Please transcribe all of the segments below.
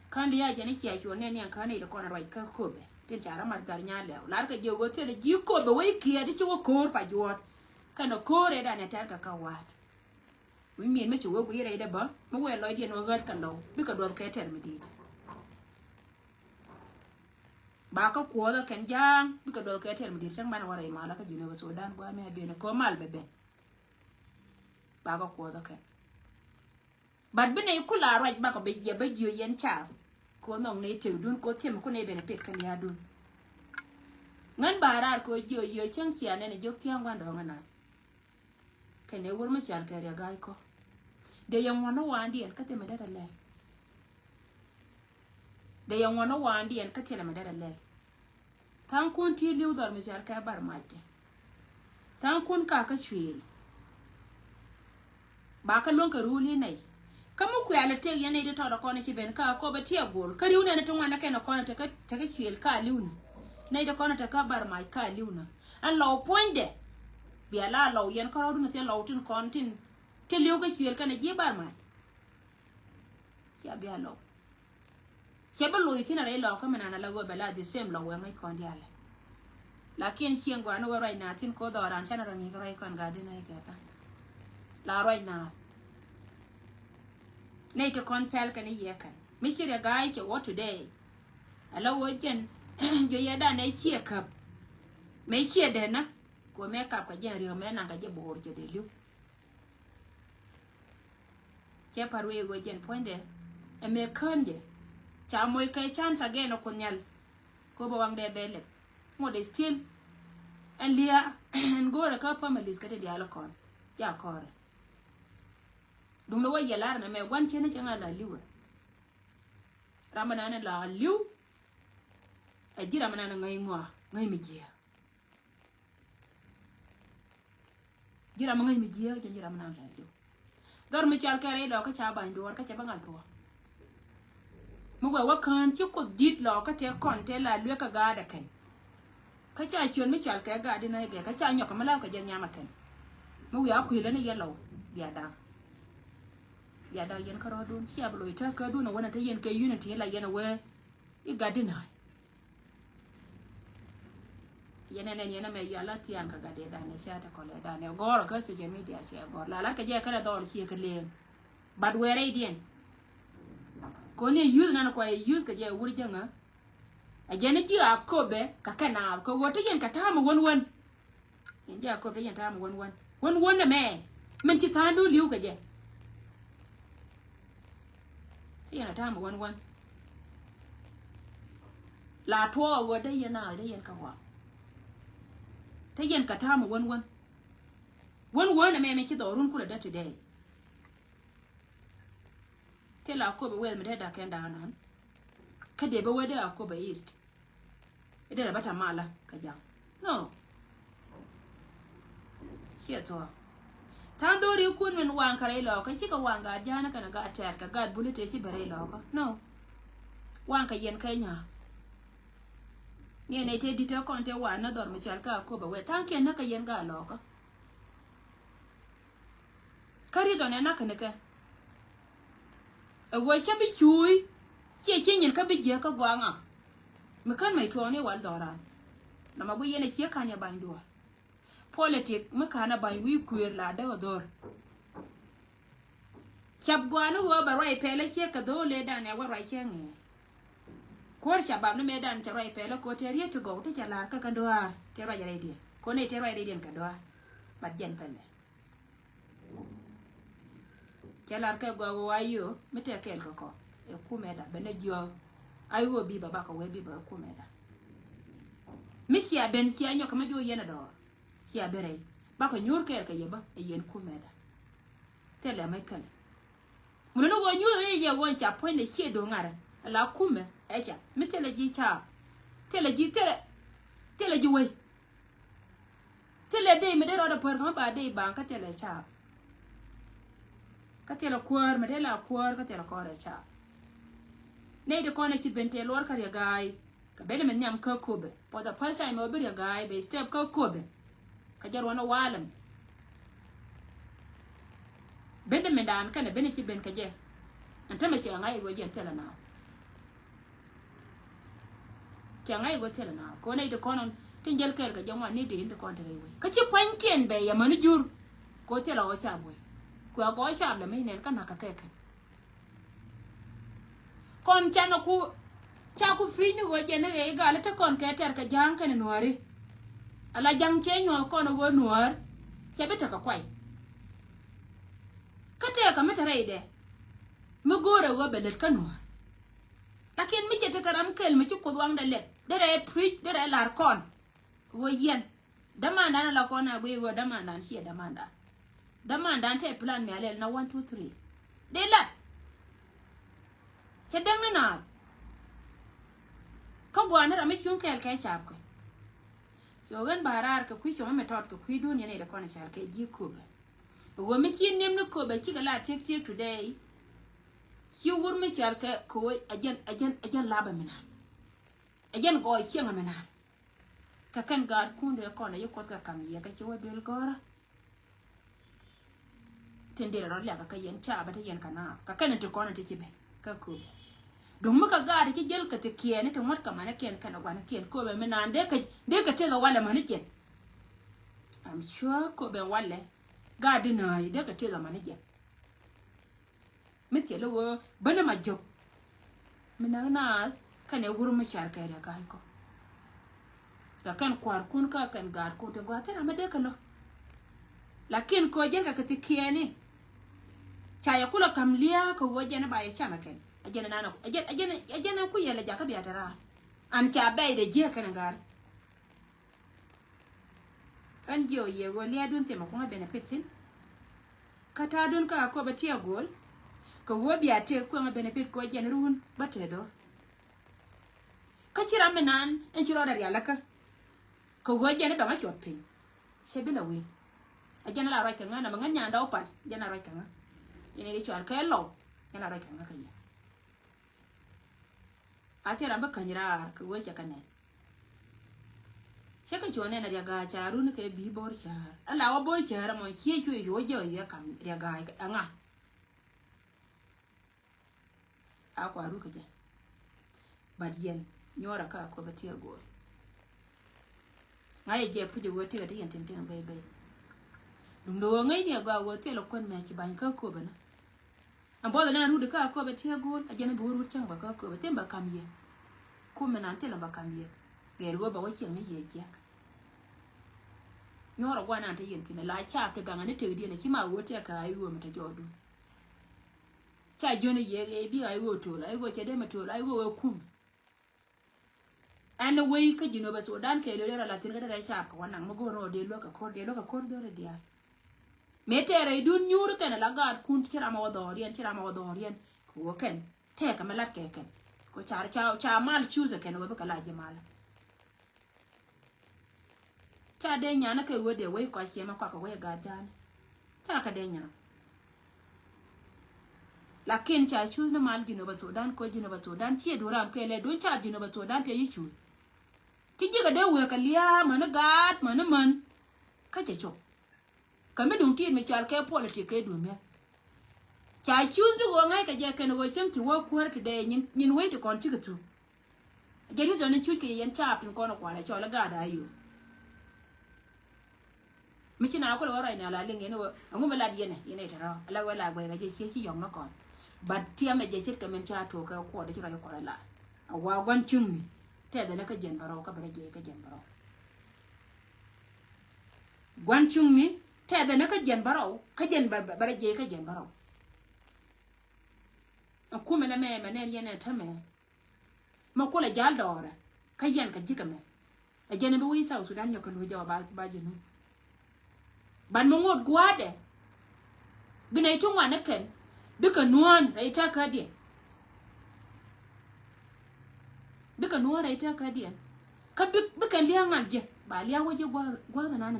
kandi ya jani ki ashi wannan yan kane da kona rai ka kobe tin chara mar gar nya lew lar ka jogo tele ji kobe wai ki adi ci wo kor pa jot kana kore da ne tar ka wat wi mi me ci wo wi re da ba mo we lo di no gat kan do bi ka do ka ter mi dit ba ka ko da kan jang bi ka do ka ter mi dit san ban wara ma la ka jine ba Sudan ba me be ne ko mal be ba ka ko da kan bad bene kula raj ba ka be ye ba jiyo yen cha ko nong ne te dun ko tem ko ne bene pet kan ya dun ngan barar ko jiyo yo chang chia ne ne jok tiang wan do ngana kene wor ma chal ka ya gai ko de yang wono wandi en ka te me dara le de yang wono wandi en ka te me dara le tan kun ti liu dor me chal ka bar mate tan kun ka ka chwil ba ka lon ka ruli nei kamu ku ala te yana ida to da kona ki ben ka ko ba tiya gol kari una na tun wanda kai na kona ta ka chwil ka liuna na ida kona ta ka bar mai ka liuna an law poinde bi ala law yan ka rodu na te law tin kontin te liu ka chwil kana je bar mai ya bi ala ke ba loyi tina rai law ka mana na lago bala the same law ngai kon dia ala lakin chien gwa no rai na tin ko da ran chana rangi rai kon ga dina ga ta la rai na nay to kon pel kan ye kan mi shirya gai ce what today ala wojen je ya da nay shie kap me shie de na ko me kap ka je ri me na ka je bor je de lu ke paru e gojen ponde e me kanje cha moy kai chance again ko nyal ko bo wang de bele mo de still en lia en gora ka pa malis ka de ala kon ya kore dum lo waye lar na me wan chene changa la liwa ramana na la liu ajira mana na ngai ngwa ngai mi jia jira ma ngai mi jia jira mana la liu dor mi chal kare lo ka cha ban dor ka cha bangal to mu gwa wakan chi ko dit lo ka te kon te la lwe ka ga da kan ka cha chon mi chal ka ga di na ga ka cha nyok ma la ka jen nyama kan mu ya ku ile ne yelo ya da ya da yen karo dun siya blo ita ka dun wona ta yen ke unity la yen we I gadina yen ne me ya la tian ka gade da ne sha ta ko le da ne goro ka se je media che goro la ka je ka da dol si ka le bad we re dien ko ne use na ko use ka je wuri janga a je ne ji a ko be ka kana ko wota yen ka ta mu won won yen ja ko be yen ta mu won won na me men ci ta du liu ka je yana ta mu wan la to wa da yana da yan ka wa ta yan ka ta mu wan na me ki da run kula da today te la ko be wel me da kan da nan ka de be we da ko be east ida da bata mala ka ja no shi to Tandori kun min wan kare lo ka chika wan ga jana kana ga atar ka ga bulete chi bare lo ka no wan ka yen kanya ne ne te dita kon te wan na dor mi chal ka ko ba we tan ken na ka yen ga lo ka kari do ne na ka ne ka a wo cha bi chui che nyen ka bi je ka gwa nga mi kan mai to ne wal doran na ma bu yene che kanya ban do politik makana bay wi kuer la da dor chab gwanu wo ba rai pele che ka do le dan ya wa rai che nge kor chabab no me dan te rai pele ko te rie to go te chala ka ka doa te rai rai di ko ne te rai di den ka doa bat jen pele chala ka go wa yo me te kel ko e ku me da bene jio ayo bi ba ko we bi ba ku me da misia ben sia nyo ka ma jo yena do ya bere ba ko nyur ke yeba e yen kumeda tele mai kale mun no go nyur e ye won cha point de sie do ngara la kume e cha mi tele ji cha tele ji we tele de me de ro da por ba de ba ka tele cha ka tele kwar me de la kwar ka tele ko re cha ne de ko na ci bente lor ka ya gai ka bele men nyam ka kobe po da palsa mo bir ya gai be step ka kobe kajar wana walam bende mendan kana bene ci ben kaje anta me ci nga ego jen tela na chẳng ai có thể là nào có này thì con tin gel cái giống mà ní đến thì con thì đây cái chiếc bánh kiên bè mà nó jur có thể là ở chạm vậy của có chạm là mấy nén cái nào cái con cha nó cu cha cu free nó gọi chuyện này gọi là ta con cái giang cái nó đi ala giang chế nhỏ con nó gọi nuôi sẽ biết cái quay cái cái mấy cái này đấy mới gọi là gọi belet cái nuôi lakin mi chete karam kel mi chukko wang da let dere preach dere lar kon wo yen damanda na la kona go go damanda shi damanda te plan mi alel na 1 2 3 de la che dang na ko go na mi chun kel kai chap ko so gan barar ka ku choma metot ko ku dun ne da kona shal kai ji ko wo mi chin nem no ko ba chi la tek today si wur mi chal ka ko ajan laba mina ajan go chianga mina ka kan gar kunde ko na yoko ka kam ye ka chiwa dul gora tende ro ya ka yen cha ba ta yen kana ka kan to ko na tikibe ka ko dum ka gar ti jel ka te kiene to mat ka mana ken kana gwana ken ko be mina de ka te ga wala mana ken am sure ko be wala ga dinai de ka te ga mana ken mete lo bana majok mina na kane wuru ma shar kai da kai ko ka kan kwar kun ka kan gar kun te gwa tara ma de kalo lakin ko je ka ti kiani cha ya kula kamlia ko woje na ba ya chama ken ajena nana ajena ku yela ja ka biya tara an cha bai da je kan gar an jo ye go li adun te ma ko benefit sin kata dun ka ko ba tiya gol ko wobi ate ko ma benefit ko jen run batedo ka chira menan en chiro dar yalaka ko woje ba ma chot pin se bila wi ajana la ra kanga na manga nyanda opal jana ra kanga yene ri chwal ka lo jana ra kanga kaya atira ba kanyira ko woje kanel chaka chone na ga charu ne ke bi bor char ala wa bor char mo hie chue yo ya kam ya ga anga akwa ruka je badiyen nyora ka ko batia go ngai je puje go tiga tiyen tintin bai dum do ngai ne ga go telo kon me ci ban ka ko bana ambo da na rude ka ko batia go ajene bo ru tang ba ka ko batem ba kamye ko menan telo ba kamye ger go ba wo chen ni ye je nyora gwa na ta yen tin la cha ta ga ne te di ne ci ma go te ka ayo mata jodu cha jone ye bi ay go to ay go chede ma to ay go kum an we ka jino ba so dan ke le la tin ga da cha ka wannan mo go ro de lo ka kor do re dia metere dun nyur kan la ga kun tira ma do rien ko ken te ka malat ke ken ko cha mal choose ken go ba kala je mal cha de nya na ke wo de we ko che ma ka we ga dan ta ka de nya lakin cha choose na mal jino ba Sudan ko jino ba Sudan chi doram ke le don cha jino ba Sudan te yi chu ki jiga de we ka liya mana gat mana man ka che cho ka me dun tin me chal ke politic ke du me cha choose do ngai ka je ken go chen ti wo kwar te de nyin we to kon ti ka tu je ri zo ne chu ke yen cha pin ko no kwa le cho la ga da yu mi chi na ko lo rai na la le nge no ngu me la di ne ta ro la we la gwe ga je chi yong no kon but tia me je chit ka men cha to ka ko de chi ra ko la awa gwan chung ni te be na ka jen baro ka bare je ka jen baro gwan chung ni te be na ka jen baro ka jen bare je ka jen baro aku me na me ne yene ta me ma ko la jal dora ka yen ka jika me a jen be wi sa Sudan yo ka lu ja ba jinu ban mo ngot gwade binai tungwa na ken bika nuwan raita kadiyan bika nuwan raita kadiyan ka bika liyan alje ba liya waje gwaza na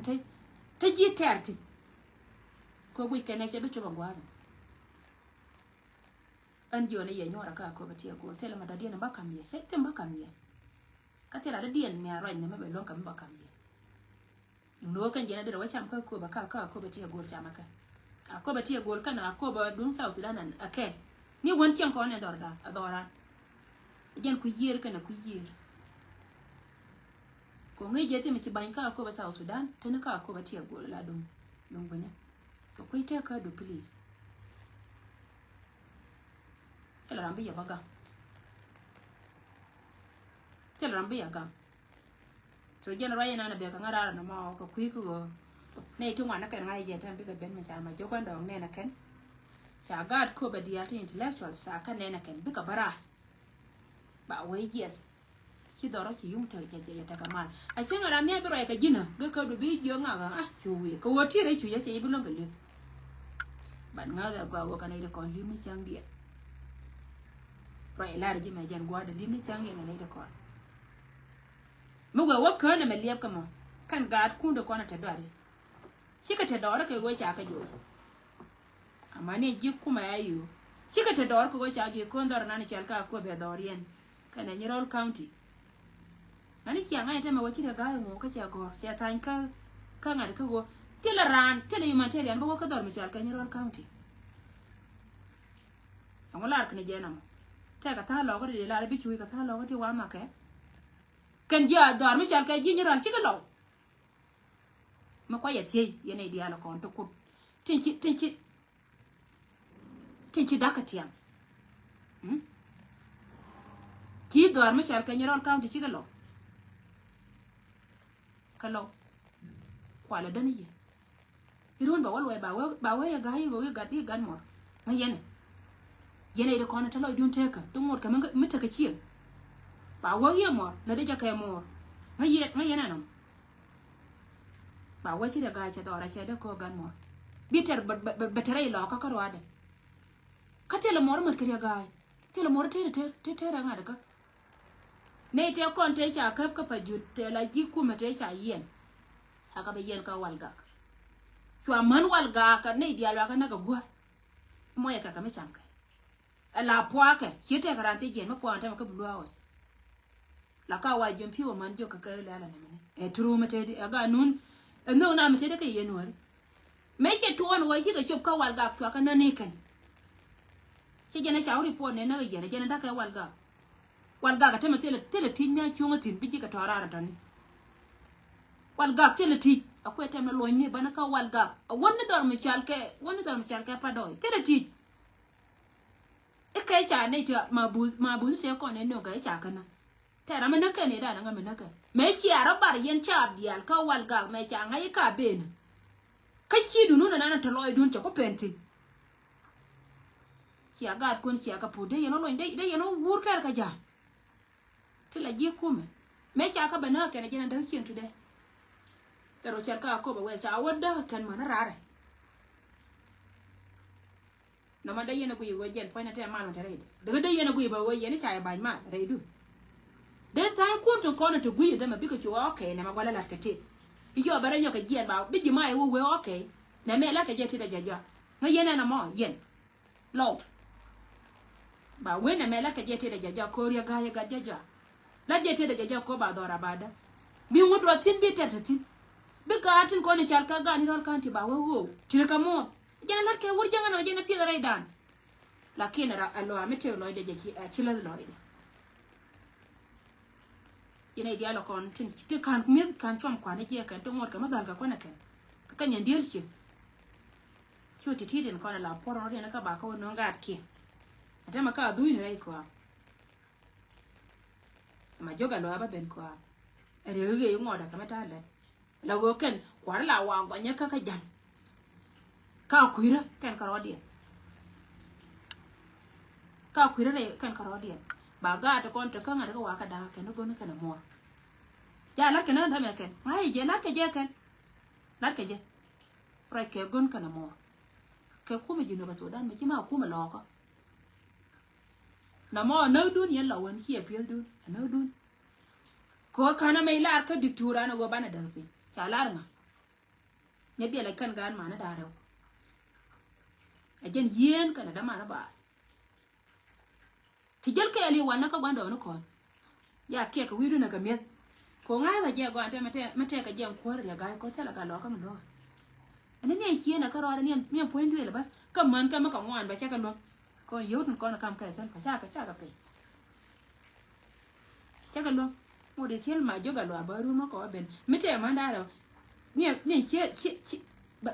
ta ji tarti ko gwi kana ce bicho ba gwaza an ji wani yanyo raka ko batiya go sai la madadiyan ba kamiye sai tin ba kamiye ka tira da diyan mi aran ne mabe lon kam ba kamiye ndo kan jena da wacha amka ko ba ka ko batiya go cha maka ako ba tie gol kana ako ba dun South Sudan ake ni won chen ko ne dorda adora jen ku yir kana ku yir ko ngai je te mi ci ban ka ko ba South Sudan tani ka ko ba tiya go la dum banya ko kai ta ka do please tela rambi ya baga tela rambi ya gam so jena raya na be ka ngara na ma ko kui ko nei tu ngana kan ngai je tan bi ga ben ma cha ma jogon dong ne na ken cha gad ko ba dia ti intellectual sa kan ne na ken bi ka bara ba wai yes ki doro ki yung ta je ta kamal a sin ra mi bi ro ka jina ga ka du bi jo nga ga ah chu wi ko woti re chu ya che bi lo ga le ban nga ga gwa ka nei de kon limi chang dia ro la ji ma jan gwa de limi chang ya nei de kon mu ga wa ka na me liep ka mo kan gad ku de kon ta dare shi ka ta doro ka go cha ka jo amma ne ji kuma yayo shi ka ta doro ka go cha ge kon dor na ni chal ka ko be dorien kana Nyirol County nani siang ai tema wachi ga ngo ka cha go cha tan ka ngad ka go tela ran tela humanitarian bo ka dor mi chal ka Nyirol County angolar kne jena mo ta ka ta lo ko de la bi chui ka ta lo ko ti wa ma ke kan ja dor mi chal ka ji Nyirol chi ka lo ma kwa ya tie ye ne dia la kon to ku tinchi dakatiam ki dor mi chal ka Nyirol County chi ka lo kalo kwala dani ye irun ba walwa ba wa ya gayi go ga di gan mor ngayene yene de kono talo dun teka dun mor kaman mita ka ciye ba wa ye mor na de jaka mor ngayene nam ba wa ci da ga ce dora ce da ko gan mor bitar batare lo ka karwa da ka tele mor mat kariya ga tele mor te nga da ka ne te kon te cha kap ka pa jut te la ji ku ma te cha yen aka be yen ka walga chwa man walga ka ne dia la ka na ka gwa mo ya ka me cham ka la pwa ka chite garante gen mo pwa ta ma ka blu house la ka wa jom piwo man jo ka ka la ne mene e tru ma te aga nun no na ma te ka yen wor me che tuon wa chi ka chop ka walga chwa ka na ne kan che jena cha uri po ne na jena da ka walga ka tema tele tin mi chunga tin biji ka torara tani walga tele ti akwai tem lo ni bana ka walga wonni dor mi chalke pa doy tele ti e kai cha ne ta ma bu se ko ne no ga cha kana tera me naka ne da na me naka me chi ara bar yen cha dial ka walga me cha ngai ka ben ka chi du no na ta loy dun cha ko penti chi aga kun chi aga pu de yeno lo de yeno wur ka ja tila ji kume me cha ka bana ka ne jena da chin tude pero cha ka ko ba we cha wada kan mana rare na ma da yena ku yugo jen point ta ma no tare daga da yena ku ba we yena cha ba ma re du de ta kun to kono to guyi da ma bika ci okay na ma wala la kate iyo bare nyoka jen ba biji ma e we okay na me la ka je ti da jaja ma yena na mo yen lo ba we na me la ka je ti da jaja ko riya ga ga jaja la je te da jaja ko ba dora bada bi ngudwa tin bi tete tin bi ka atin ko ni chal ka ga ni rol kanti ba wo tire ka mo jana la ke wur janga na jana pi da rai dan la kina ra allo amete lo de je ci la lo de ina dia lo kon tin ti kan mi kan chom kwa ne je kan to ngor ka ma dal ka ko na ken ka kan yan dir chi kyo ti ti den ko na la poro no de na ka ba ko no ngat ki ata ma ka du ni rai ko ma joga lo aba ben ko rege yo ngoda kama tale la go ken kwar la wa go nya ka jan ka kuira ken karodien re ken karodien ba ga to kon to kan ga wa ka da ken go na ken mo ya la ken da me ken ai je la ke je ken la ke je ra ke gon kana mo ke ku me jino ba so dan me ji ma ku me lo ko na mo no dun yen la won chi e pil dun no dun ko kana mai lar ka diktura na go bana da fi ta lar ma ne bi la kan gan ma na da raw a jen yen kana da ma na ba ti jel ke ali wana ka gwanda no ko ya ke ka wiru na ga met ko ngai ba je go ante mate ka jen ko re ga ko tela ga lo ka mo do ani ne hiye na ka ro ne point le ba ka man ka ma ka ngwan ba cha ka lo ko yot ko na kam ka san ka cha ka pe cha ka lo một để chiên mà cho cả loa bờ luôn nó có bên mấy trẻ mà đa rồi nè chia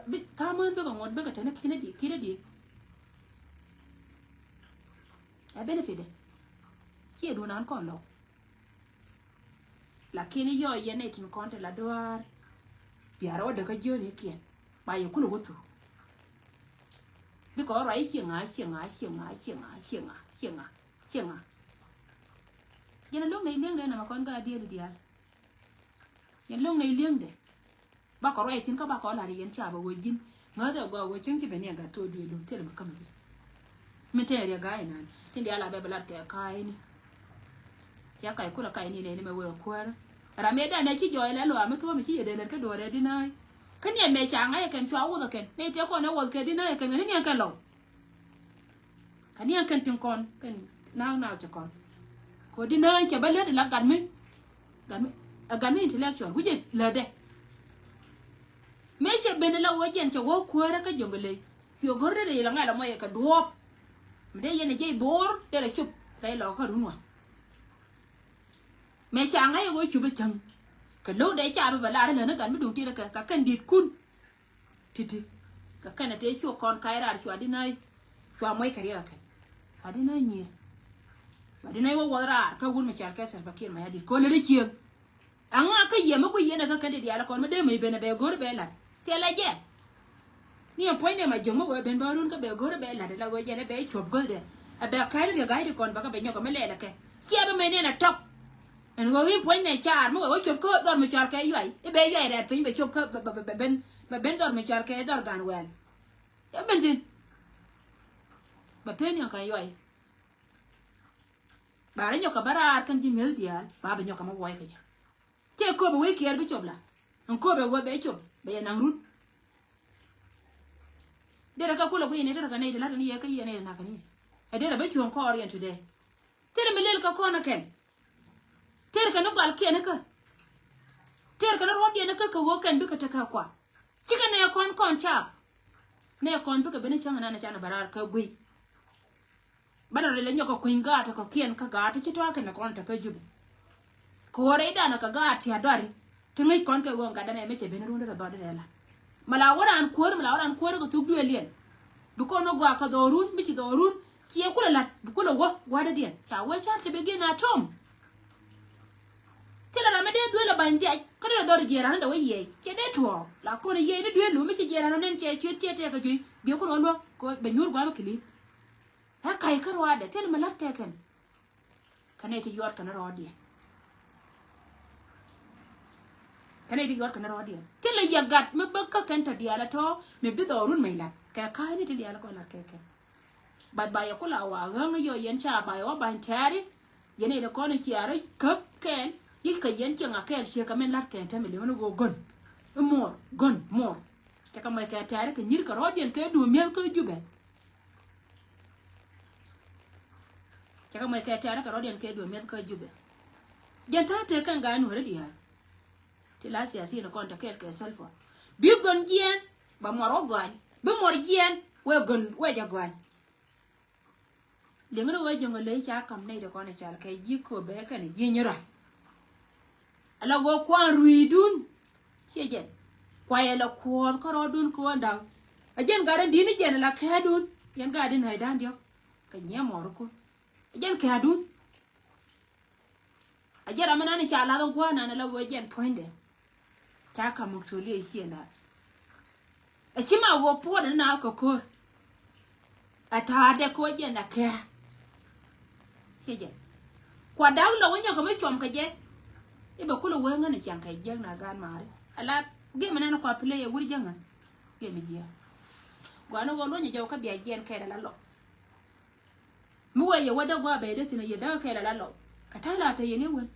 biết tham ơn với còn ngon với cả thế nó khi nó đi à benefit đấy chia đồ nó còn lâu là khi nó vô yên này thì con thì là đua biar ở được cái dưa này kia bà yêu cũng được biết có rồi xiềng à giờ lúc này liêng đây là mà con gà đi đi giờ lúc này liêng đấy bà có rồi thì các bà có là đi yên chả bà ngồi dính ngỡ đâu qua ngồi chứng chỉ bên này gà trôi đuôi luôn thế là mà cầm đi mình thấy là gái này thì đi là bé bật cái kai này ya kai kula kai ni ne me wo kwara rame da na ci joy la lo am to mi ci de len ka do de dinai kan ya me cha ngai kan chwa wo ken ne te ko na wo ke dinai kan ni kan lo kan ya kan tin kon kan na cha kon ko dinai cha ba le la gan mi intellectual wuje la de me che ben la wo jen cha wo kwara ka jongale fio gorre de la ngala mo ka do mde yene je bor de la chup dai lo ka runwa mẹ chàng ấy ngồi chụp chừng cái lỗ đấy cha bây là nó gần mới đủ tiền là cả cái điệt cun thì cái này thế chùa con cái ra chùa đi nơi chùa mấy cái gì cái đi nơi nhiều và đi nơi vô ra cái quân mà chàng cái sản phẩm mà đi coi lấy chiêng anh cái gì mà cái gì này cái đi là con mới đem mấy bên này gối bên là thế là gì nè point này mà dùng mà bên bao luôn cái bè gối bên là để gọi này bé chụp gối đấy à bé cái này cái thì còn bà cái bé nhỏ cái mấy lẻ là cái xe bên mấy này là trọc anh ngồi im point này chả mà ngồi chụp cơ đòn mà chả cái vậy cái bé vậy đẹp pin bị chụp cơ bên đòn mà chả cái đòn gan well cái bên gì bà pin yang cái vậy bà ấy nhóc cái bà ra kan chim hết dia bà bên nhóc cái mà quay cái chứ cô bà quay kia bị chụp là anh cô bà quay bé chụp bé năng rút đây là cái cô là quay này đó là cái này là cái gì này là cái này đây là bé chuồng kho oriented today thế là mình lên cái con nó kèm ter kana gal ke naka ter kana rodi naka ka wokan duka ta ka kwa cika ne kon cha ne kon duka bene changa na chana barar ka gui bana rele nyoko kuinga ta ko kien ka ga ta chito ka na kon ta ka jubu ko re da na ka ga ti adari tungai kon ka gonga da me che bene ronda da dode la mala waran ko ko tugdu elien bu ko no gwa ka dorun mi ci dorun ki kula lat bu kula wa da dien cha we cha te be na tom thế là mấy đứa đuôi là bàn chạy có đứa đòi dè ra nó đâu vậy chế đứa thua là con này dè nó đuôi lúa mấy chế dè ra nó nên chế cái gì biểu con nó luôn có bệnh nhút quá mà kỹ hả cái rồi để thế là mà lát cái này thì giọt cái nó rồi đi cái này thì giọt cái nó rồi đi thế là giờ gạt mới bắt các cái đi là thôi mình biết đồ luôn mày là cái này thì đi là coi là cái bạn bài có là hòa gắng nó vô yên cha bài ở bàn cha đi vậy này là con này chỉ ở cấp cái ít cái dân chẳng à cái gì cái mình lát cái thằng mình lấy nó gon more chắc cái mấy cái trái cái nhír cái rót điện cái đùa miêu cái chú bé chắc cái mấy cái trái cái rót điện cái đùa miêu cái chú bé dân ta thấy cái gái nữa đi ha thì lá xì xì nó còn cái self biết gon gian bà mỏ gon biết mỏ gian quay gon quay cho gon liền nó quay cho người lấy cha cầm này để con này trả cái gì của bé cái này gì nhớ rồi ala go kwa ruidun chejen kwa ela ko ko dun ko ndaw ajen garan dini jen la kadun yan gadin haydan dio ka nyamor ko ajen kadun ajera manani cha la go kwa na la go jen poinde ta ka muksuli shi na a chima wo po na ko ata de ko jen na ka chejen kwa daw lo nya ko me chom ka je iba kula wenga ne chanka jeng na gan mare ala ge manana kwa play wuri janga ge mi jia gwana go lonya jaw ka biya jen kai la lo mu waye wada gwa be de tina yeda kai la lo ka tala ta yene won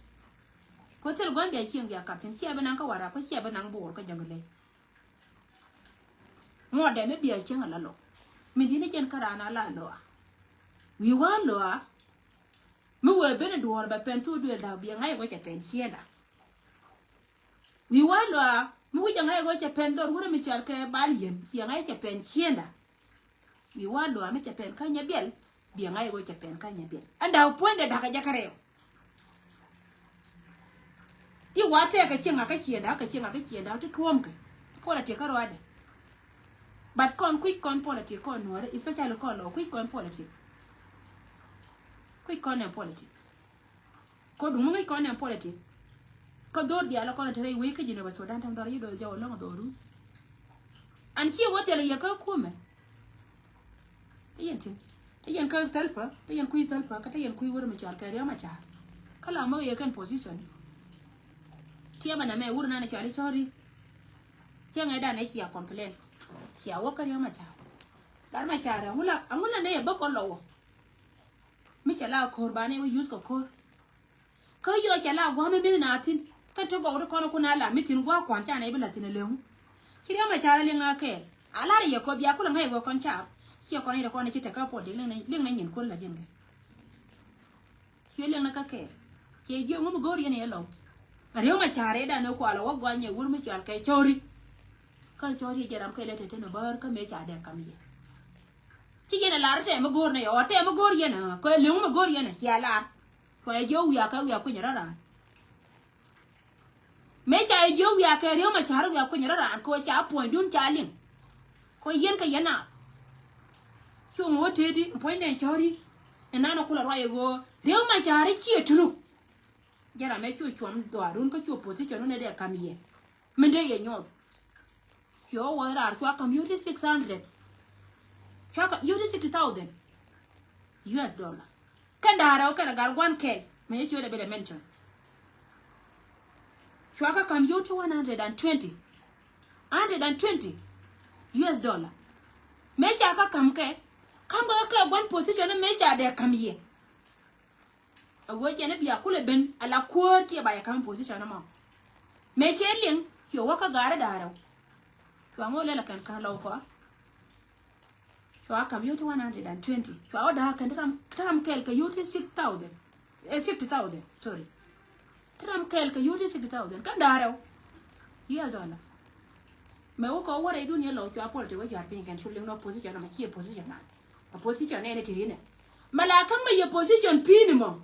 ko tel gwan biya chieng biya kapten sia banan ka wara ko sia banan bo ko jangale mo de me biya chieng la lo mi dine jen karana la lo wi wa lo mu we bene duor ba pen tu du da biya ngai go cha pen sieda wi wa lo mu ja ngai go cha pen dor hore mi chal ke bal yen ya ngai cha pen sieda wi wa lo mi cha pen ka nya biel biya ngai go cha pen ka nya biel anda poinde da ka jakare you want to take a ching, to Twomka. Politics are order. But quick politics, especially quick politics. Quick politics. Could politics. Could do the alcohol wicked in so that I'm you do long do. And she what tell you go come. Ian curve telper, Ian queen telper, Catayan queen would mature carry my child. Calamo you can position. Tiaman may wouldn't actually sorry. Tiang I done here complain. Here walk on your child. Got my child, I'm gonna lay a book on low. Michela Corbani will use cocoa. Call you a la 1 million nothing. Can't you go to Conoconala, meeting walk one time able at in a loom. Here my child in our care. I like your copy, I couldn't have work on chap. Here con the corner hit a couple of ling in Kula Jinga. Here like a care. Here you won't go in yellow. I know my child, I know quite a walk one year, would make your chori. Can't you get a pellet in a bird, come make a come here. She get a large temagorne or temagoriana, quite lumagoriana, here lad. For a joe we are putting around. Make a joe we are carrying my child, we are putting around, coach up point, don't charling. Koyanka yana. You more teddy, point and chori, and none of Kula go. Real my child here too. Get a make you chum do a room, put your position on a come here. Mende yan. Your word are welcome you to 600. You to 60,000 US dollar. Kandara can I got 1K. May you have been mentioned. Shwaka come you to 120. 120 US dollar. Make Shaka come ke. Come back one position and make there come here. A word can be a cooler bin a la quarter by a come position among. Make a you walk a guard arrow. You are more like a can local. So I come you to 120. So I order can tram kelka you to 6,000. 60,000, sorry. Tram kelka you to 60,000. Can darrow. Yeah, dollar. May walk over I do near low to apology where you are being and showing no position on a here position. A position anything in it. Malakamba your position pinimo.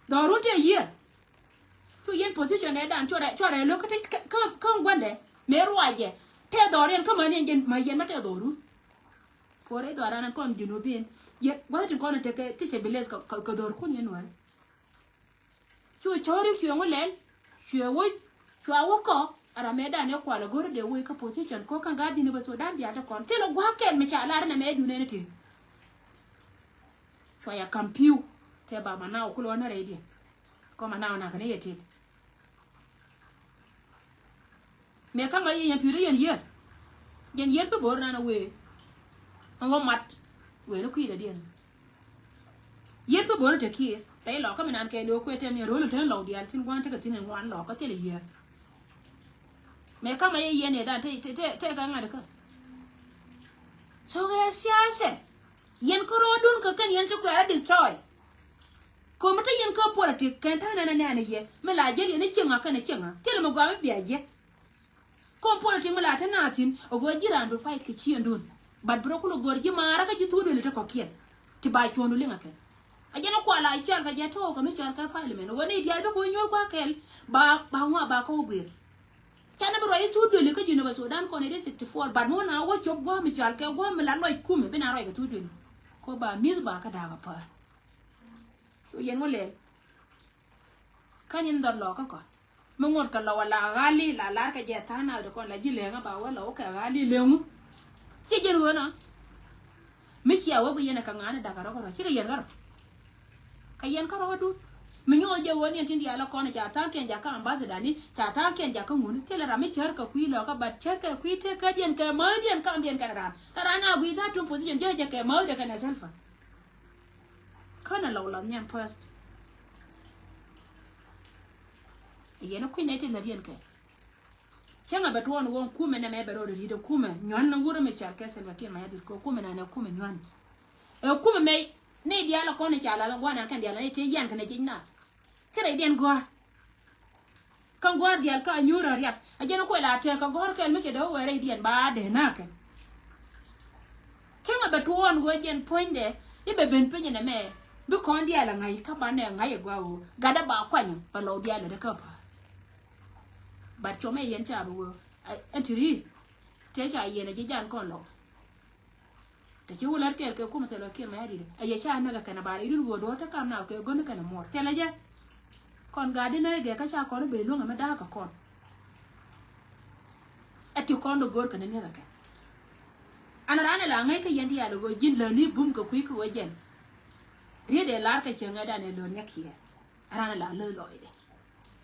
Don't a year. To yen position head and try look at it. Come one day. Meruaje. Tell Dorian come on in my yamadoru. For it or an account, you know, being yet what you gonna take a teacher beles Kodor Kunian one. You charge you will let you would you are walk up and I made an equal go to the wake up position, cock and guardian was so down the other con. Tell a walk and Michel and made you anything. So I compute. Tell Baba now, cool on a radio. Come on now, and I can eat it. May come a young Purian here. Then yet the board ran away. And what mat? Well, look here again. Yet the board take here. They lock him and can do quit and your roll turn low the until one take a tin and one lock a till a year. May come a year and take another. So yes, yes. Yen Corodun can yen to query this toy. Come to yen co politics can't turn an anna here. Melagel and a chimmer can a chimmer. Tell him a go be a ye. Come politics Latin or go around to fight Kichi and Dun. But Brocolo Gorgima, I you told a little coquette to buy Chonulinakan. I cannot quite like Charka Jato, Commission Parliament, when they are going your quackle, Bahua Bako will. Canberra is too good, look at Universal Dan Con 64, but no now what your bomb is Charka, 1 million like Kume, been a right to do. Coba Milba Cadagapa. So Yenole Canyon the Loca. Mongorka Lola Rally, La Larca Jetana, the Con la Gilenga, Bawa, Rally Leum. Si Jenuna Misia will be in a Kangana Dakaro, Chilean. Kayan Caradu. Minyo Jawani and the Alacon, Jataki and Jaka Ambassadani, Jataki and Jakamun, tell a Ramicherka Quiloka, but Cherka Quita Kadian Kamadi and Candian Canada. Tarana with that two position, Jaka Mother can herself. Colonel Lonian first. Yeno Quinated Ladianke. Changa but one won't come and a member or the Kuman, Yon would make your castle like my head go Kuman and a Kuman one. A Kuman may need the Alacon, one and Candian, Yan can a nuts. Tell I didn't go. Come go the Alca, and you're a yap. I don't know I take a gork and make it over radiant bad and nakan. Changa but one word and point there, if I've been pinning a mare. Look on the island, I come on and I go. Got about quine, below the island, the copper. bạt cho mày yên chả bùa anh thử thế chả yên này chỉ dàn con lọแต่ชิวลาร์เกลก็คุ้มเสร็จแล้วเกี่ยวไม่ดีเลยไอ้ชาหน้ากันบารีดูวัวดูถ้าการน่าเกี่ยวก็นึกกันหมดแต่ละเจ้าก่อนการดินอะไรเกี่ยวกับชาก่อนเบลล์ก็ไม่ได้กับก่อนไอ้ที่ก่อนดูกอร์กันนี่ละกันอันนั้นแหละไงก็ยันที่อะไรก็ยินเลยนี่บุ้มก็คุยกับว่าเจนเรียกเดลาร์ก็เชื่อไงได้ในเรื่องนี้ขี้อันนั้นแหละเลยลอยเลย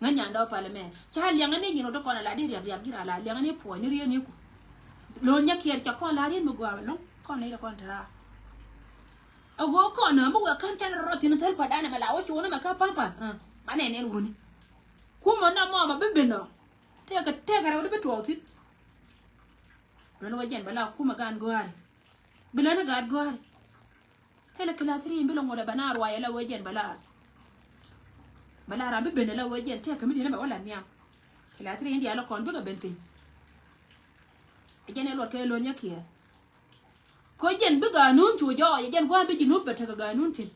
งั้นอย่างเดียวไปเลยแม่ชาเลี้ยงอันนี้ยินเราต้องก่อนอะไรที่เรียบกี่อะไรเลี้ยงอันนี้ผัวนี่เรียนนี่กูเรื่องนี้ขี้จะก่อนอะไรที่มึงกว่าน้องcon này là con thà, gỗ con nữa bây giờ con chân rồi thì nó thấy phải đan này mà lão xuống nó mà các bác bạn này nên luôn, cú mà năm mà biết bên đó, thế cái đâu biết trộn chứ, nó nói chuyện với lão cú mà gan goar, bên đó nó gan goar, thế là cái lá thịt bên lòng ngồi bạn nào rồi là nói chuyện với lão biết bên đó là nói chuyện thế cái mấy đứa nó bảo là nhau, cái lá thịt đi là con biết ở bên pin, cái này luật cái luôn nhá kia có dân biết gà nún chùa cho dân qua biết nút bật cái gà nún trên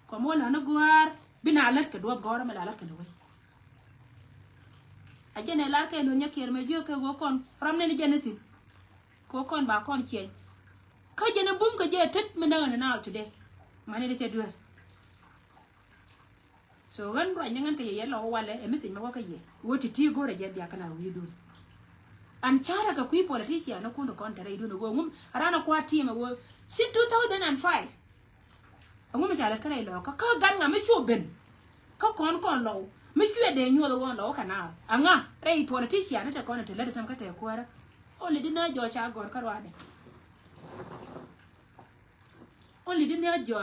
có mua là nó qua bên nào lát cái đuốc gõ mà là lát cái đuôi à dân này lát cái luôn nhá kia mà chưa cái gỗ con ram này dân này gì gỗ con bà con chuyện có dân nó bung cái gì thích mình đang ở nào today mà này chơi đuôi so gần rồi những cái gì lo qua lấy em mới xin mà qua cái gì gỗ chỉ tiêu gỗ là dân bịa cái nào vui đuôi anh chara ka kui politician no kuno kon tare idu no go ngum arana kwa team go sin 2005 ngum chara kare lo ka gan nga me chu ben ka kon lo me chu de nyo lo lo kana anga rei politician ta kon te le tam ka te kwara only dina jo cha gor karwa de only dina jo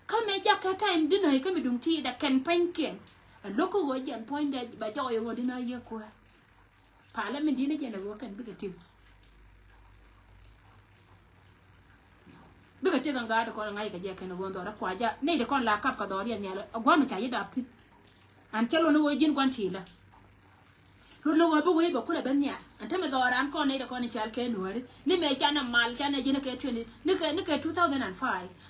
ka me ja ka time dina ka me dum ti da ken panken loko go jan point de ba jo yo dina ye kwa pala mình đi nó chơi là vô cần biết cái tiêu gần gà đó con ngay cái gì cái nó vô đó quá giờ này để con là cặp cái đó đi nhà là quá mà chạy đạp thì anh chơi luôn nó vô dính quan chỉ là luôn nó vô bố quý bảo cô là bên nhà anh thấy mà đó anh con này là con này chơi cái nữa đấy nếu mẹ cha nằm mal cha này chỉ nó cái chuyện nó cái 2005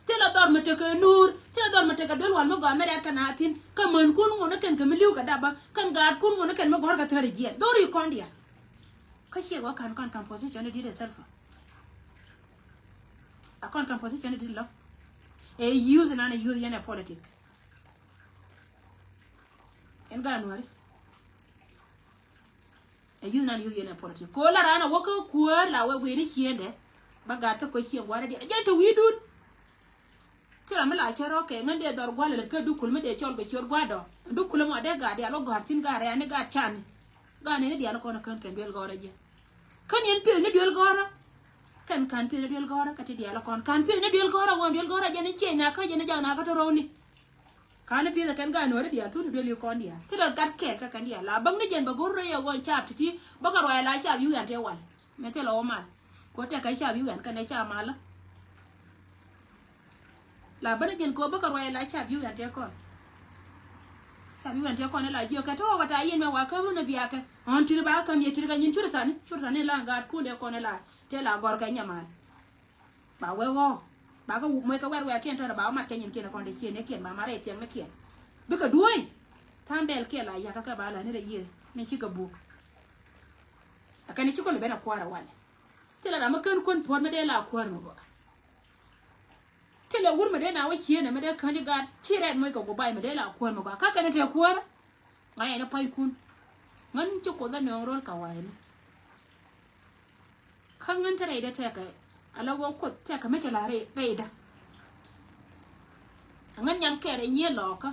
thế là đòn mà chơi cái nur thế là đòn mà chơi cái đôi hoàn mà gọi mẹ cái nào tin cái mình cũng nó cần cái mình lưu cái đạp cái gạt cũng nó cần mà gọi cái thời gì đó đi con đi cái gì quá con composition nó đi để self à con composition nó đi lo use and use in a politic em cái nào đấy use and use in a politic cô là rana wo ko kuwa la we ni chiende baga ta ko chien wara dia ja to widun tira mala chero ke ngande dor gwale le ka dukul me de chol go chor gwado dukul mo de ga dia lo gartin ga re ani ga chan ga ne dia lo kono kan ken bel gora je kan yen pil ne bel gora kan pil ne bel gora ka ti dia lo kon kan pil ne bel gora won bel gora je ne chenya ka je ne ja na ka to roni kana pil kan ga no re dia tu bel yo kon dia tira gat ke ka kan dia la bang ne jen ba gor yo won chap ti ba ka ro la chap yu yan te wal me te lo mal ko te ka chap yu yan kan ne cha mal là bữa nay cô bác rồi lại chạp yêu đàn con chạp yêu đàn con là nhiều cái thôi cái yên mà qua cái luôn là bịa cái anh chưa báo cầm gì chưa cái nhìn chút sản là gạt cu để con là thế là gọt cái nhà mà bảo quay wo bảo cái mấy cái quay kia thôi là bảo mặt cái nhìn kia là con để kia nó kia mà để tiếng nó kia biết cả đuôi tham bèl kia là ya các bà là nó để gì nên chỉ cả buộc cái này chỉ còn là bên nào qua rồi thế là mà cơn quân phun mà đây là qua rồi thế là quân mà đây nào ấy chia này mà đây khơi cái gạt chia ra mấy cậu bay mà đây là quân mà qua các cái này theo quân ngay nó bay quân ngân chúc cô ta nương rồi cả vài này không ngân thế này đây theo cái alo gõ cột theo cái mấy cái lá đây đó ngân nhắm kẹt đấy nhia lọ cơ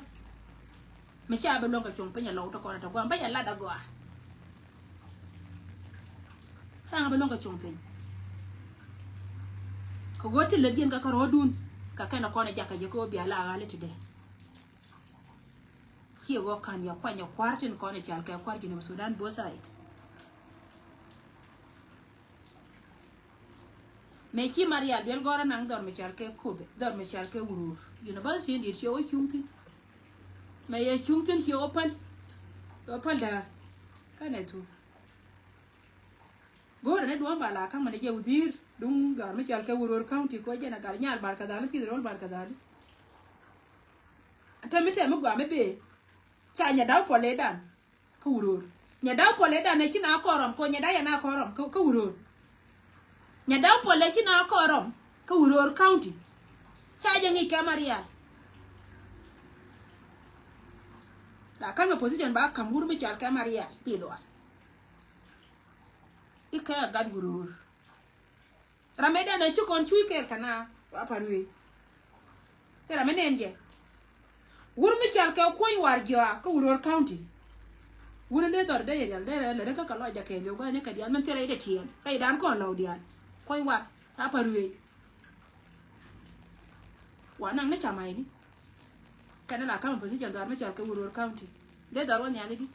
mấy cha bên lông cái chồng bên nhà lẩu tao còn là tao quan bây giờ là đã gọi sang bên lông cái chồng bên có gọi thì lấy tiền cả caro đun cả cái nó con này chả cái gì cô bia là gà lên today khi go kan ya kwanya kwartin ko ne chal ka kwartin no Sudan both side me chi Maria del gora nang dor me chal ka kube dor me chal ka urur you know ba sin dir show chungtin me ye chungtin hi opal da kana tu gora ne duan bala kan mane je udir dung gar me chal ka urur county ko je na gar nyal bar ka dal pidrol bar ka dal atamite mo gwa me be cha nhà đào phò lê đàn ka uror nya da pole da ne china korom ko nya da ya na korom ka uror nya da pole china korom ka uror county cha je ngi ka maria la kan position ba kamur mi chal ka maria pilo ika gad uror rameda na chu kon chui ke kana aparwe tera menenje wur mi chal ka ko war jwa ka uror county wur ne dor de yel de le ka kalo ja ke lo ga ne ka dial man tere de tien kai dan ko lo dial ko war aparwe wanang ne chamai ni kana la kan position dor mi chal ka uror county de dor won yali di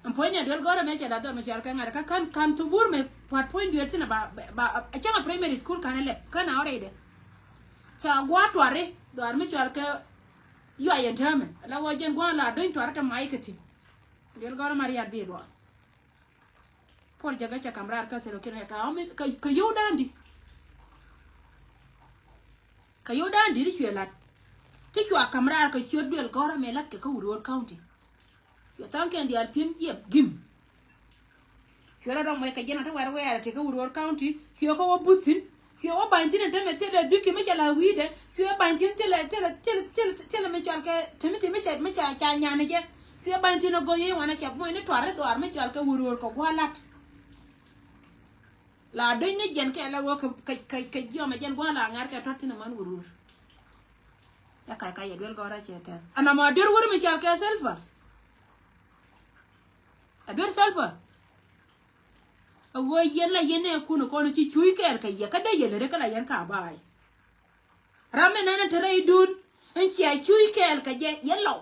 am point ya del gore me cha dor mi chal ka ngara kan to bur me part point dio tina ba a changa primary school kana le kana ore de cha gwa tware dor mi chal ka yo ayen tame la wo jen gwa la doin tware ta mai kati del gore maria bi lo por jaga cha kamrar ka tero kene ka yo dandi ka yo dandi ri chwe lat ti chwa kamrar ka chwe del gore me lat ka uror county yo tanken di alpim yep gim yo la dom ka jena ta war wer te ka uror county yo ko butin yo o bantin te me tele dikki me chala wide yo bantin tele me chal ka me cha nyane je yo bantin go ye wana cha mo ne tware do ar me chal ka uror ko gwalat la doy ne jen ke la wo ka jo me jen gwala ngar ka totina man uror ya kai ya del gora chete ana ma der wor me chal ka selfa aber selfa awo yen la yene kuno kono ci chuy kel ka ya kada yele re kala yan ka bai ramen na tere dun en ci chuy kel ka je yello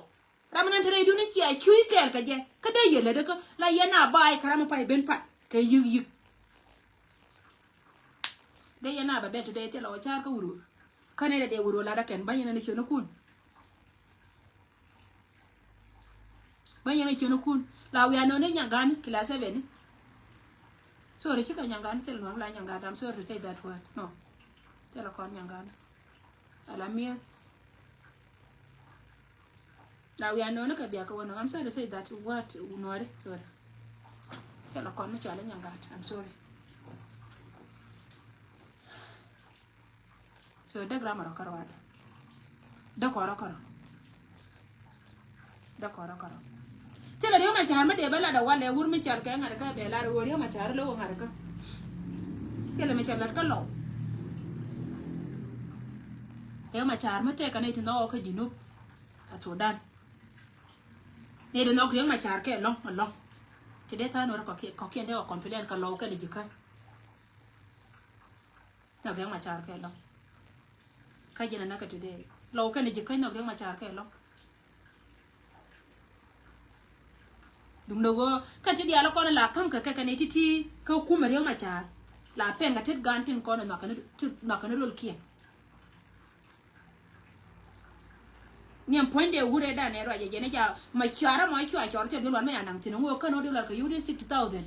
ramen na tere dun ci chuy kel ka je kada yele re ka la yana bai karama pai ben pat ka yig de yana ba beto de te la char ka wuro kane de wuro la da ken banyana ne shono kun banyana shono kun la wi ano ne nyangan class 7 sorry chika nyangan tell no la nyangan I'm sorry to say that word no tell kon nyangan ala mia la wi ano ne ka bia ko no I'm sorry to say that word unore sorry tell kon no chala nyangan I'm sorry so da grammar karwada da koro tela dio ma char ma de bela da wale wur mi char ka ngara ka bela ro dio ma char lo ngara ka tela mi char ka lo e ma char ma te ka ne tino ka jinub a Sudan ne de no kri ma char ke long ti de ta no ko ke ne o complain ka lo ka ni jika na ga ma char ke lo ka jina na ka today lo ka ni jika no ga ma char ke lo dum dogo kan ti dia la ko la kam ka ka ne titi ka kuma riyo ma char la pen ga tet gantin ko na ka rol kiya nyam point de wure da ne ro je ne ja ma chara ma chwa te do ma yanang tin ngo ka no de la ka yudi 60000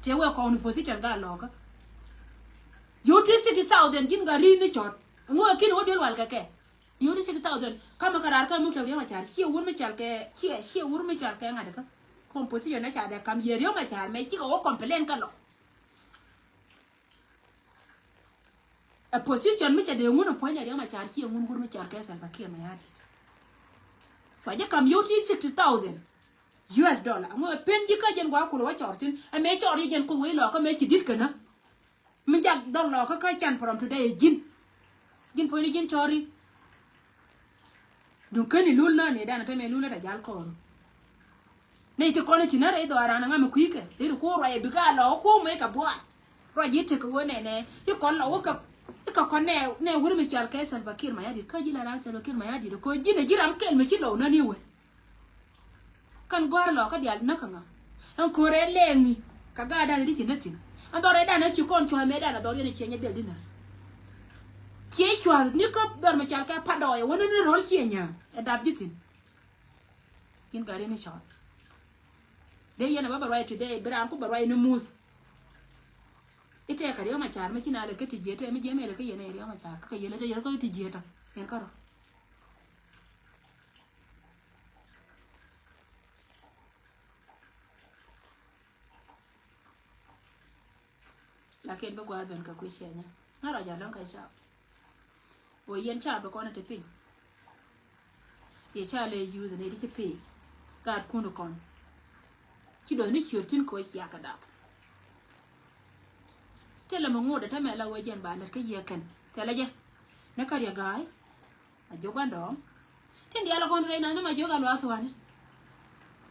te we ko ni position ga lo ka yudi 60000 din ga ri ni chot ngo kin wo de wal ka ke yudi 60000 kama karar ka mu te ma char chi wur ma char ke chi wur ma char ke ngada ka composition na cha da kam yerio ma char me chi ko complain ka lo a position mi cha de ngono point ya ma char chi ngun gur ma char ka sa ba ke ma ya faje kam yoti 60000 US dollar mo penji ka jen gwa ko wa chortin a me chori jen ko we lo ka me chi dit kana mi jak don lo ka chan from today jin point jin chori dun kani lulna ne da na ta me lulna da jal ko ne te kone chinare do arana ngam kuike de ko ro e biga lo ko me ka bwa ro je te ko ne yi kon lo ka kon ne wuri mi chal kaisal bakir ma yadi ka jila ran sal bakir ma yadi ko jina jiram kel mi chilo na ni we kan gor lo ka dial na kanga an ko re lengi ka ga da ri chinatin an do re da na chi kon chwa me da na do re chenye bel dina ke chwa ni ko dar mi chal ka pa do e wona ni ro chenya e dab jitin kin gari ni chwa de yana baba right today bran ko barai ni mus ite ka riyo ma char ma china le ke ti jete mi je me le ke yene riyo ma char ka yele te yele ko ti jeta en karo Lakin ba gwa ben ka ku shenya ngara ja lon ka cha o yen cha ba kona te pin ye cha le use ne di pe ka kunu kon ki do ni kyurtin ko ya ka da tela mo ngoda ta me la wajen ba la ka ye kan tela je na ka ya gai a joga ndom tin dia la kon re na ma joga lo aswane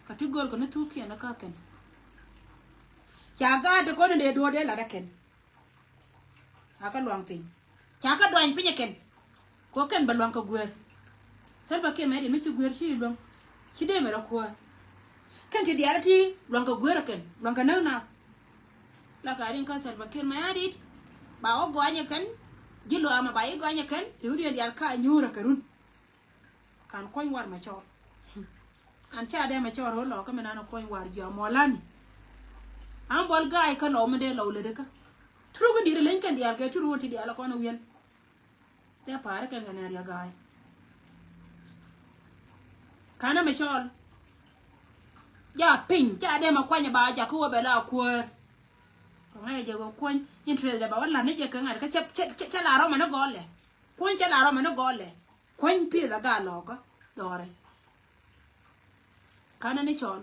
ka tu gol ko na tu ki na ka ken cha ga de ko ne do de la da ken aka luang pin cha ka doan pin ken ko ken ba luang ka gwer sal ba ken me de mi ci gwer ci luang ci de me ra ko kan ti dia ti luang ka gwer ken luang ka na la ka rin ka sal ba ken ma yadit ba o go anya ken jilo ama ba i go anya ken yuri dia ka nyura karun kan koin war ma cho an cha de ma cho ro lo ka me na koin war jo molani an bol gaay ka lo me de lo le de ka trugo dire len kan dial ke turu wonti dial ko no wen te pare kan ngana ya gaay kana me chol ja pin ja de ma kwanya ba ja ko be la ko ngai je go kon interest da ba wala ne je kan ka cha la ro ma no gole kon cha la ro ma no gole kon pi la ga lo ko dore kana ne chol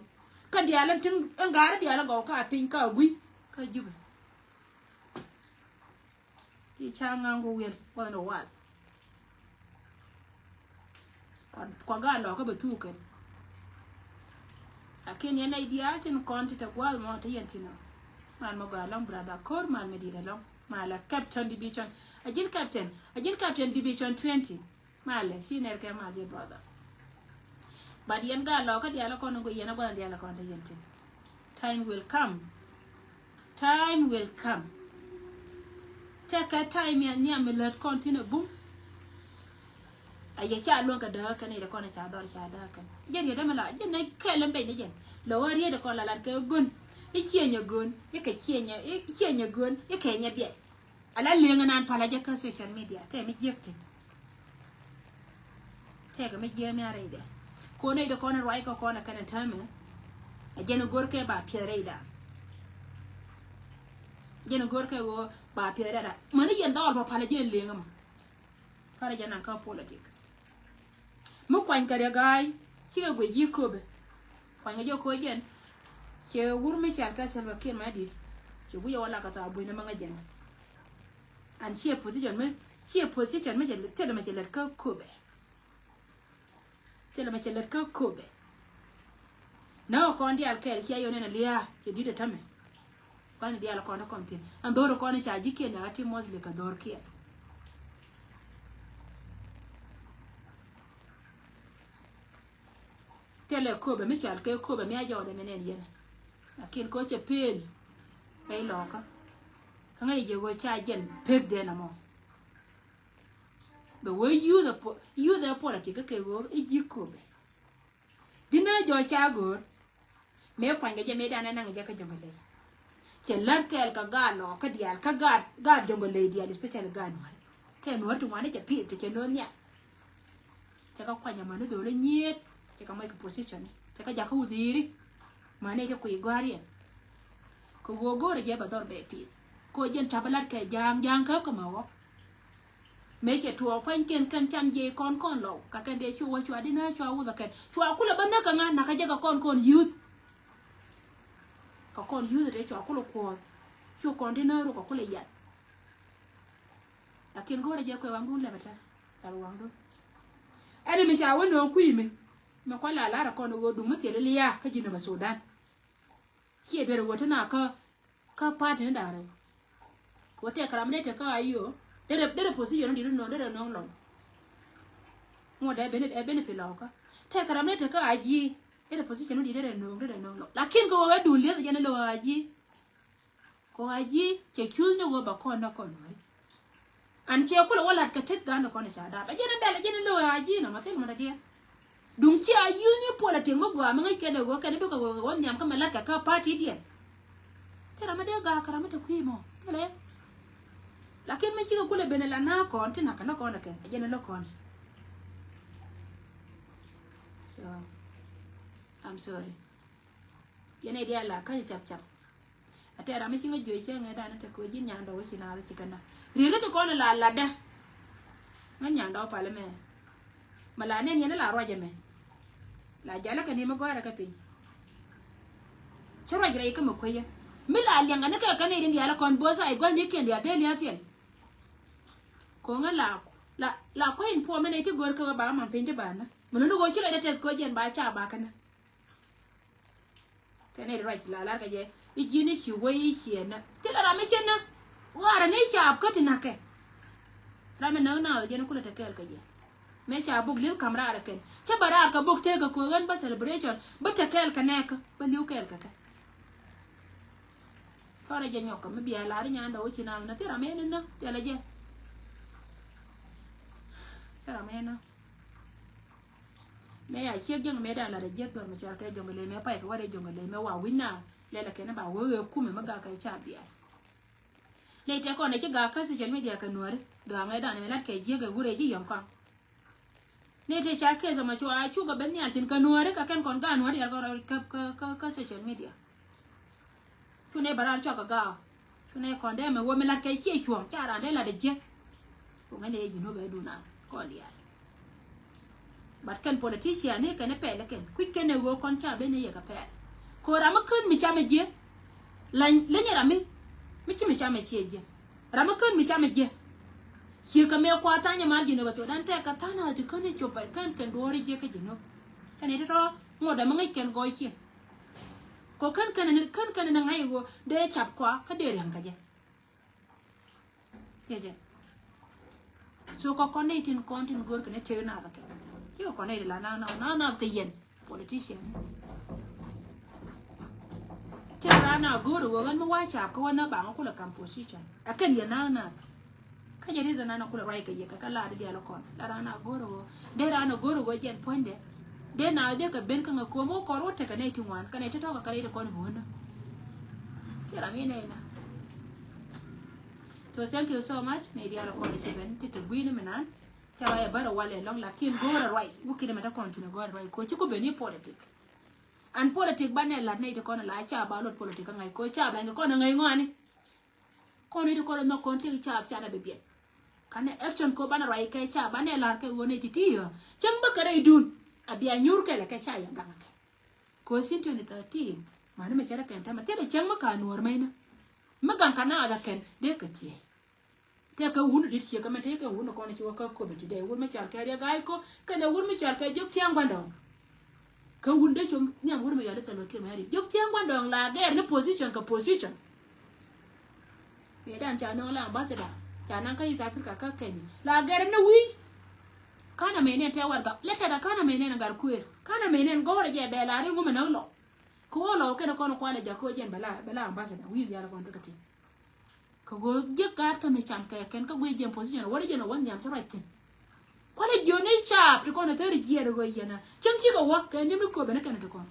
kan dial tin ngara dial go ka pin ka gui ka jibu ti changang go wel ko no wat kwa ga lo ka betu ken akin yana idea tin konti ta gwal mo ta yentina man mo ga lam brother kor man me dida long mala captain division ajin captain division 20 mala senior ke ma je brother but yen ga lo ka dia la ko no go yena go dia la ko ta yentin time will come take a time ya nya me let continue boom aya cha lon ka da ka ne da ko na cha dor cha da kan jen ya da mala jen na kelen be ne jen lo wari da ko la la ka gun e chienya gun e ka chienya gun e ka nya bi ala lenga nan pala je ka social media te mi jekti te ga mi je mi are de ko ne da ko na roi ko na kana tame a jen gor ke ba pere da jen gor ke go ba pere da mani yen dawal ba pala jen lenga ma fara janan ka politic mo kwan kare gai ci go ji ko be kwan ga ko jen ce wurmi ci alka selba kin ma di ci bu ya wala ka ta bu ne ma jen an ci position me tele ma ci let ka ko be na ko ndi alka ci ayo ne na liya ci di de tame kwan di ala ko na kontin an doro ko ne ci ajike na ati mosle ka dor ki tele kobe mi chal ke kobe mi ajo de menen yene akin ko che pel ai loka kanga je go cha jen pek de na mo the way you the politic ke go iji kobe dina jo cha go me kwanga je me dana na nge ka jongole che lar kel ka ga lo ka dial ka ga jongole dial special ga no ke no tu mane che pi che no nya che ka kwanya mane do le nyet ka mai position ka ja ku diri mane ke ku igwari ko gore je ba dor be peace ko jen tabalat ke jang ka ko mawo me che tuo kwen kan cham je kon lo ka kan de chuwa dina chuwa u da ken chuwa kula banda ka nga na ka je ka kon youth ka kon youth de chuwa kula ko chu kon dina ro ka kula ya lakin gore je ko wangu le bata dal wangu ani me sha wono ku yime ma kwala lara kono go dum tele liya ka jina ba Sudan ki bere wota na ka party ne dare ko te karam ne te ka ayo dere position ndi no dere no lo mo de bene filoka te karam ne te ka aji dere position ndi dere no lo lakin ko wa dun le jana lo aji ko aji ke kyuno go ba kono an ce kula wala ka tek ga no kono cha da ba jana lo aji na matel mo da dia dung ci ayuni politique mo go am ngai kene go kene ko go nyam ka mala ka party dia tera ma de ga karama te kuimo tele lakin me ci ko kula benela na ko tina kana ko na ken jene lo kon so I'm sorry yene dia la ka chap ate ra mi singa jo che nga da na te ko jin nyando wo sina ra chikana ri to ko na la da man nyando pa le me mala ne ne la roje me la jala ka ni ma gora ka pin choro jira ka mo koye mi la lianga ne ka ne din ya la kon bo sa ai gwan ni ken dia de ya tien ko nga la ko in po me ne ti gor ka ba ma pin je ba na mo no go chira de tes ko jen ba cha ba kana te ne right la ka je i jini shi wai shi na ti la me chen na wara ne sha ka ti na ke ra me no na je no kula te kel ka je me sha bug liu kamera ra ken cha bara ka bug te ka ko gan ba celebration ba te kel ka ne ka ba liu kel ka Kora je nyoka me bia la ri nyanda o china na tira me na te la je tira me na me ya che jeng me da la je gor me cha ka jong le me pa ka wa de jong le me wa wina le la ke na ba wo ku me ma ga ka cha bia le te ko ne che ga ka se je me dia ka nuore do nga da ne la ke je ga gure ji yong ka ne te cha ke zo ma cho a chu ga ben ya sin ka nuore ka ken kon ga nuore ya ka social media chú này bà ra cho cả gạo chú này còn đây mà quên mình là cái chia chuồng cha ra đây là để chết cũng cái này gì nó bé đủ nào có liền bắt cần politician này cái này bẻ là cái quick cái này vô con cha bên này cái bẻ cô ra mất cơn mi cha mày giết lấy nhà ra mi chỉ mi cha mày chia giết ra mất cơn mi cha mày giết chia cái mèo qua ta nhà mal gì nó bảo đàn tè cái ta nào thì con này chụp bài cần đồ đi giết cái gì nó cái này đó ngồi đây mà ngay cần gọi chia ko kan na ngai go de chap kwa ka de ran ka je je so ko kon ne tin gor ka ne te na ka ke ko ne la na te yen politician te ra na gor go gan ma wa chap ko na ba ko la kam position akan ya na ka je rezo na ko la rai ka je ka la de la kon la ra na gor go de ra na gor go jen ponde de na de ka ben ka ko mo ko rote ka ne ti wan ka ne to ka ne ko no na kira mi ne na to thank you so much ne dia ko ne ben ti to gwini menan ta wa bara wale long la kin gora right wuki de meta continue gora right ko ti ko beni politique an politique banne la ne de ko na la cha ba lot politique ngai ko cha ba ko na ngai ngani ko ne de ko no kon ti cha na be bien kane action ko bana right kai cha banne la kai woni ti ti yo chang ba ka dai dun abia nyur ke la ke cha yang ganga ko sin 2013 mana me chara kan ta ma tere chang ma ka nuor mai na ma gan kana ada ken de ka ti te ka wunu dit che ka ma te ka wunu ko ne chi ka ko be de wun ma char ka ria gai ko kana wun ma char ka jok tiang bandong ka wun de chum nyam wun ma ya de salo ke ma ri jok tiang bandong la ge ne position ka position be dan cha no la ba se da cha nan ka East Africa ka ken la ge ne wi kana menen te warga leta da kana menen ngar kuer kana menen gore je be la ri ngum na lo ko lo ke no kono kwale ja ko jen bala ambassador wi ya ko ndo kati ko go je gar ka me cham ka ken ka gwe jen position wori je no wan nyam to right kwale jone chap to kono te ri je go yena cham chi ko wak ken mi ko be ne ken to kono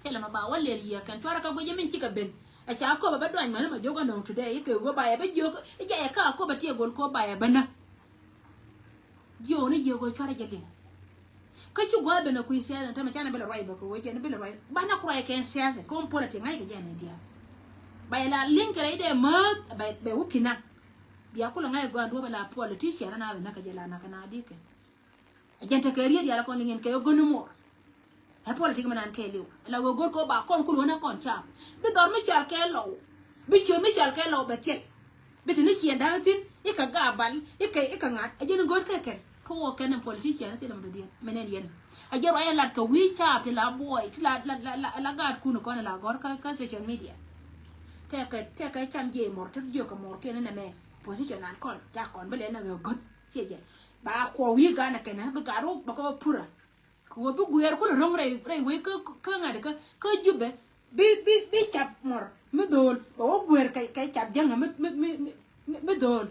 tela ma ba wale ri ya ken to ra ka gwe je min chi ka ben a cha ko ba dwan ma ma jogo no today ke go ba ya be jogo e ja ka ko ba tie gol ko ba ya bana yo ne yo go fara jeli ka ci go be na ku siya ta ma kana bela rai ba ko we ne bela rai ba na ku rai ken siya ko politique ngai ga jana dia ba la link rai de ma ba be wukina biya kula ngai go ando bela politician na na ka jela na kana dike agente ka riya dia la kon ngin ke go no mo ha politique manan ke liu la go go ko ba kon ku na kon cha bi dor mi chal ke lo bi cho mi chal ke lo ba tet bi tin ci enda tin e ka ga bal e ka ngat ajene gor ke ke ko ken politician se lam do dia menen yen ajero ay lat ka wi cha te la boy ti la gad ku no kon la gor ka social media te ka cham je mor te jo ka mor ken na me position an kon ja kon bele na go god che je ba ko wi ga na ken ba ga ro ba ko pura ko bu guer ko rong re we ka ngade ka jubbe bi chap mor mi dol ba wo guer ka chap janga mi dol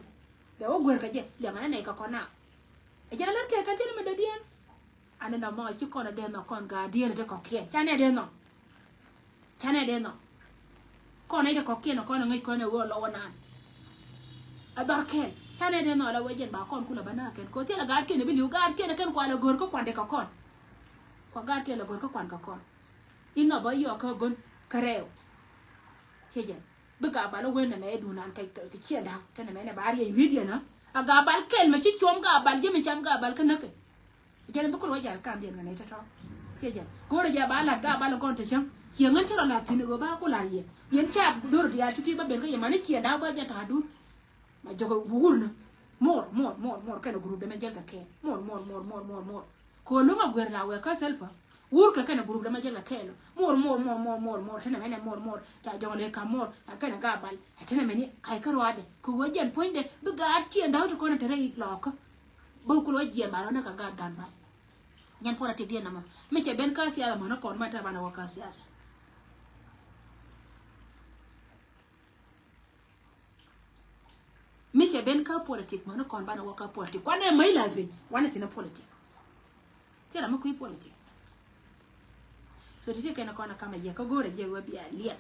ba wo guer ka je le mana ne ka kona ajana lan ke ka tin me do dien ana na ma ci kona de no kon ga dien de ko ke chane de no kona de ko ke no kona ngai kona wo lo wana ador ken chane de no la wejen ba kon kula bana ken ko te la ga ken bi liu ga ken ken kwa la gor ko kwande ka kon ko ga ken la gor ko kwan ka kon tin no ba yo ka gon kareo cheje ga bal wena me du nan kai ka ci da tana me ne bari video na aga bal kel me ci chom ga bal je me cham ga bal kana ke jere bu ko wajar kam bien ngane ta to ci ja ko ja bala ga bal ko ta cham ci ngan ta la tin go ba ko la ye yen cha dor ya ti ba ben ga yamani ci da ba ja ta du ma jogo wurna mor kana group de me jel ka ke mor ko lu ma gwer la we ka selfa wur ka kana group de ma jel ka ke mor tana me ne mor ta jole ka mor kana ga bal tana me ni kai ka rwade ko wajen point de bu ga ti nda to ko na tere lokka bu ko wajen ba na ka ga dan ba nyan pora te dia na ma me che ben ka sia ma na kon ma ta ba na wa ka sia mi se ben ka politique ma no kon bana waka politique kwane mai la ve wana tina politique tera ma kui politique so tete kana kona kama ye ka gore je wabi alia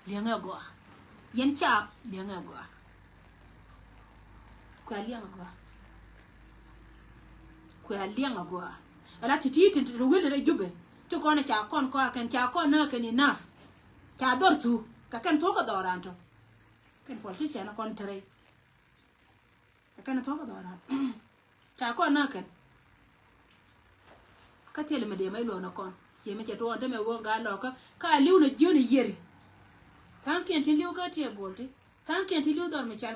lianga go yen cha lianga go kwa lianga go ala titi tete wele re jube to kona cha kon ko kan cha kon na kan ina cha dor tu ka kan to ko doranto kan politique na kon tere kana to ba ra ta ko na kan ka tele me de mai lo na kon ye me che to onte me go ga lo ka liu na joni yere tan ken tin liu ka te bolte tan ken tin liu dor me chal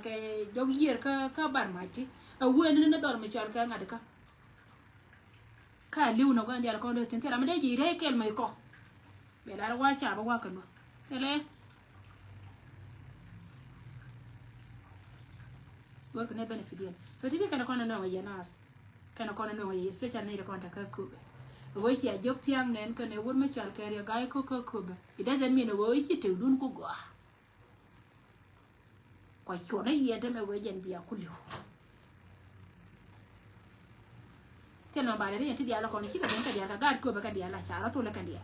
ke jog yer ka bar mati a wen ne dor me chal ka ngad ka liu na go ndial ko do tin tera me de ji re kel mai ko be la wa cha ba wa kan no tele gor ko ne benefidian so tije kana kona no ya nas kana kona no ya special ne konta ka kube wo shi a jok tiam nen ko ne won me chal kare ga ko kube it doesn't mean wo shi te dun ko go ko cho na yede me wo jen biya kullu teno bare re ti dia la kona shi ga ben ka dia ka ga ko ba ka dia la cha ra to la ka dia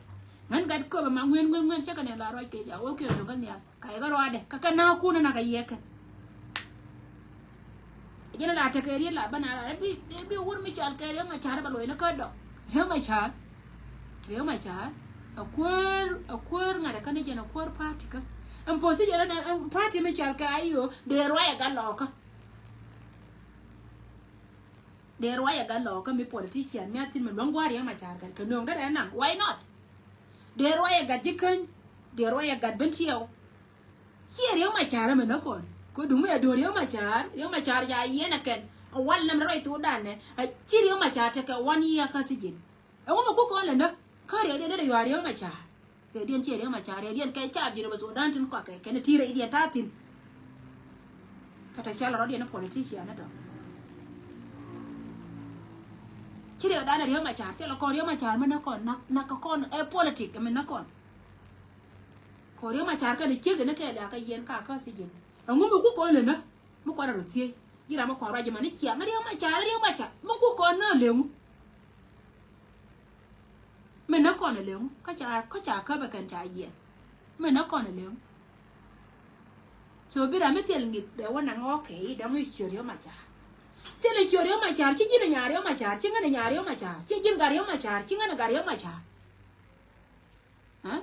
man ga ko ba ma ngwen cha ka ne la ro ke ja wo ke do ga ne ka ga ro ade ka na ku na ka yeke jena la ta kariya la bana la bi wur mi chal kariya ma char ba loina ka do he ma char akwar ngada kan jena kwar party ka am posi jena na party mi chal ka ayo de roya ga loka mi politician mi atin mi longwari ma char kan no ngada na why not de roya ga jikan de roya ga bentiyo here yo ma char me na kon ko dum ya do yo ma char ya yena ken wal nam roi to dan ne chiri yo ma char ta ka 1 year ka sijin e wo ma ko ko le na ka re de yo yo ma char de dien chiri yo ma char de dien kai cha bi no so dan tin ko ka ken tire idia tatin kata chala rodi na politician na to chiri yo dan yo ma char te lo ko yo ma char me na kon na ka kon e politic me na kon ko yo ma char ka de chiri na ke la ka yen ka sijin ngum ku ko le na mo ko ro tie jira mo ko ra je mani sia ngari ma cha mo ku ko na le mu me na ko na le mu ka cha ka ba kan cha ye me na ko na le mu so bi ra me tel ngi be wona ngo ke da mo shori ma cha tele shori ma cha chi jina nyari ma cha chi ngana nyari ma cha chi jin gari ma cha chi ngana gari ma cha ha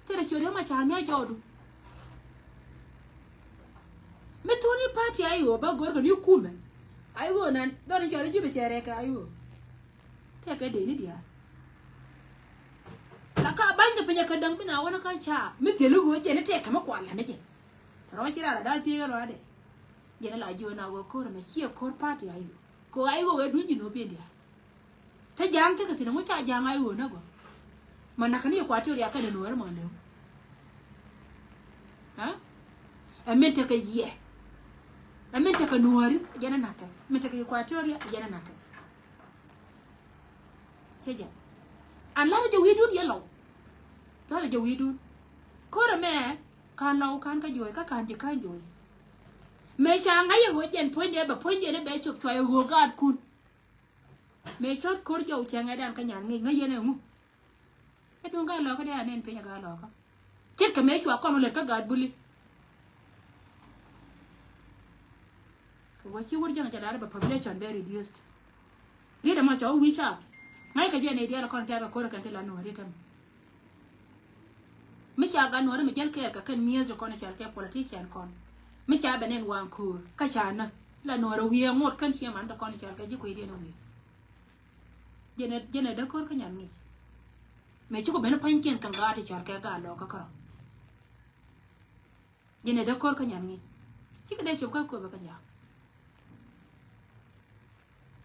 tere shori ma cha me jodu me toni party ayo ba gorgo ni kume ayo nan do ni shori jibe chere ka ayo te ka de ni dia la ka banga penya ka dang bina wona ka cha me telu go je ne te ka ma kwala ne je ro chira da ti ga ro de je na la jo na wo ko me hie ko party ayo ko ayo we dunji no be dia ta jam te ka tin mo cha jam ayo na go mana kan ya kwati ya ka da nuwar ma ne ha amenta ka ye amenta ka nuwar jana naka amenta ka kwati ya jana naka ceja Allah ja widun ya law la ja widun ko ra me kan law kan ka joy ka kan ji kan joy me cha nga ye ho jen point ba point ne be chuk toy ho gad kun me chot kor jo cha nga dan ka nyan ngi ngi ne mu e dun ga lo ka da nen pe nya ga lo ka chết cái mấy chùa con lên các gạt buli what you would young at the population very reduced here much all we chap ngay cái này dia là con trai có can tell no haritam mi cha ga no mi jel ke ka kan mi zo kon chal ke politician kon mi cha benen wan kur ka cha na la no ro wi ngot kan chi man da kon chal ke ji ko ide no wi jene da kor ka nyan ngi me chu ko ben pan ken kan ga ti chal ke ga lo ka ka jene da kor ka nyan ngi chi ka de chu ka ko ba ka nya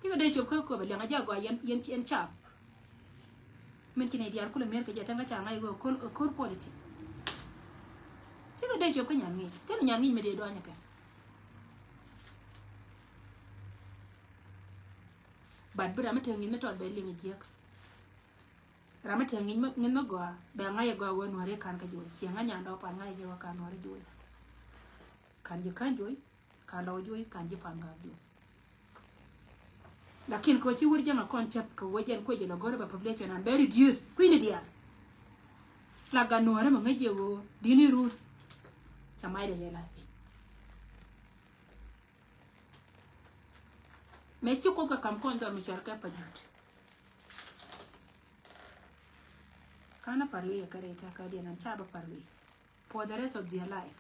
chi ka de chu ka ko ba le nga ja go yen chen cha men chi ne diar ko le mer ka ja tanga cha ngai go kor politic chi ka de chu ka nyan ngi ke nyan ngi me de do nya ka bad bra ma tengi na to be lingi jek rama tengi ngin ma go be ngai go won wore kan ka joy si nga nya do pa ngai je wa kan wore joy kan je kan joy kan lo joy kan je pa nga joy lakin ko chi wuri jama concept ko wajen ko je no gore ba population and very reduced queen dia la ga no re ma ngai je wo dini ru chamai de yela me chi ko ka kam kon do mi char ka pa jut kana parwe ya kare ta ka dia nan cha ba parwe for the rest of their life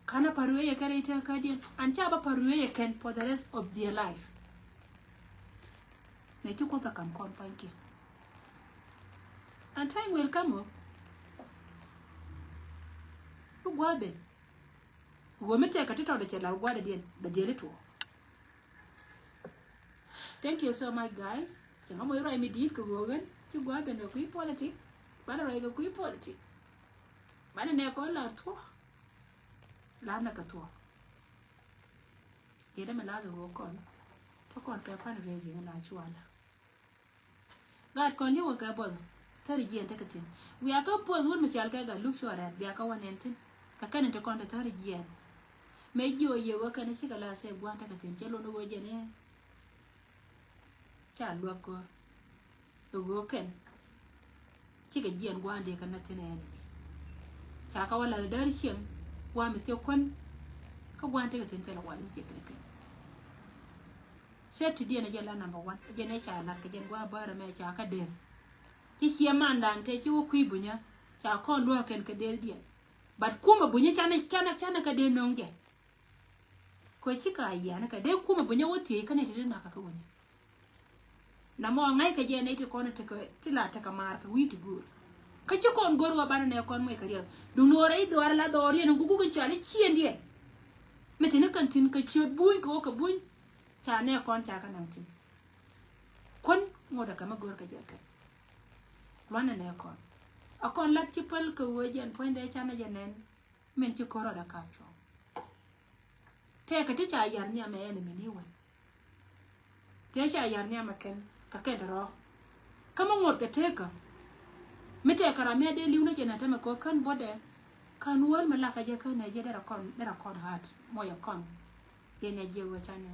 kana parwe ya kare ta ka dia an cha ba parwe ya ken for the rest of their life me chi ko ka kam kon panki and time will come up ugwabe Gomete katita de chela ugwada dien da jele to. Thank you so much guys. Chama mo ira mi dit ko gogan ci gwabe no ku politique. Bana ray ko ku politique. Bana ne ko la to. La na ka to. Yeda me lazo go kon. To kon ka pan rezi na chuala. God kon liwo ka bod. Tari ji ente katin. We are ka pose won me chal ka ga look sure at bi aka wanentin. Ka kan te kon tari ji en. Me jiwo yewo kan ci kala se gwanta katin chelo no go jene. Cha lwa ko. Go ken. Ci ga ji en gwande kan na tene ne. Cha ka wala dar shin wa mi te kon ka gwanta katin tele wal mi ke kan. Safety dia na jela number 1 jene cha lar ka jen gwa bara me cha ka des. Ci siya te ci wo kuibunya cha kon lo ken ka del dia. But kuma bunya chana ka de nonge. Ko chika ya na ka de kuma bunya wote kana te na ka ka woni. Na mo ngai ka je na ite kono te ko tila ta ka mar ka witi gur. Ka ci kon gor wa bana ne kon mo ka dia. Du no re do ala do re no gugu cha le chien die. Mete ne kan tin ka chi buin ko ka buin. Cha ne kon cha ka nan tin. Kon mo da ka ma gor ka je ka. Lwana ne kon. Akon lat chipal ko wojen poinde chana janen men ci koro da kapcho te ka ti cha yar nya me ene mini won te cha yar nya maken ka ken ro kama ngot ka te ka mite kara me de liuna jena ta me ko kan bode kan won malaka je kan je dara kon hat moyo kon de ne je wo chane